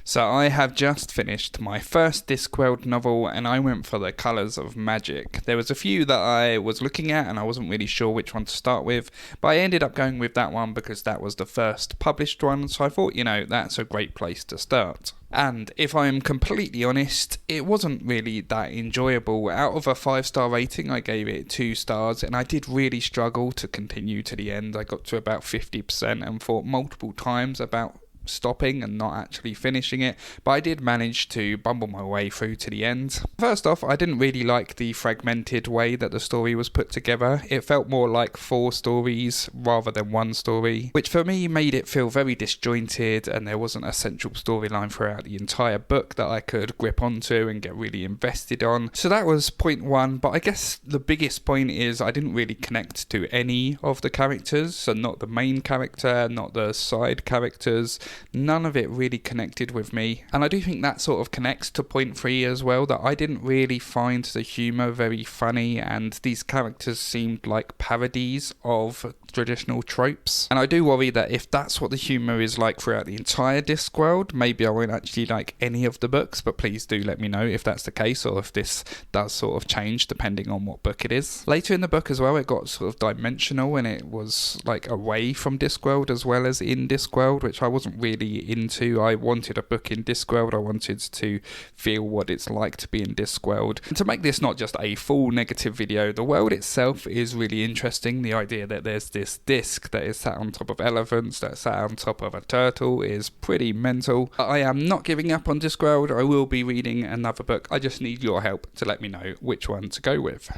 So I have just finished my first Discworld novel and I went for The Colours of Magic. There was a few that I was looking at and I wasn't really sure which one to start with, but I ended up going with that one because that was the first published one, so I thought, that's a great place to start. And if I'm completely honest, it wasn't really that enjoyable. Out of a 5-star rating, I gave it 2 stars, and I did really struggle to continue to the end. I got to about 50% and thought multiple times about stopping and not actually finishing it, but I did manage to bumble my way through to the end. First off, I didn't really like the fragmented way that the story was put together. It felt more like 4 stories rather than 1 story, which for me made it feel very disjointed, and there wasn't a central storyline throughout the entire book that I could grip onto and get really invested on. So that was point 1, but I guess the biggest point is I didn't really connect to any of the characters, so not the main character, not the side characters. None of it really connected with me, and I do think that sort of connects to point 3 as well, that I didn't really find the humour very funny, and these characters seemed like parodies of traditional tropes. And I do worry that if that's what the humour is like throughout the entire Discworld, maybe I won't actually like any of the books, but please do let me know if that's the case, or if this does sort of change depending on what book it is. Later in the book as well, it got sort of dimensional, and it was like away from Discworld as well as in Discworld, which I wasn't really into. I wanted a book in Discworld, I wanted to feel what it's like to be in Discworld. And to make this not just a full negative video, the world itself is really interesting. The idea that there's this disc that is sat on top of elephants, that's sat on top of a turtle, is pretty mental. I am not giving up on Discworld. I will be reading another book. I just need your help to let me know which one to go with.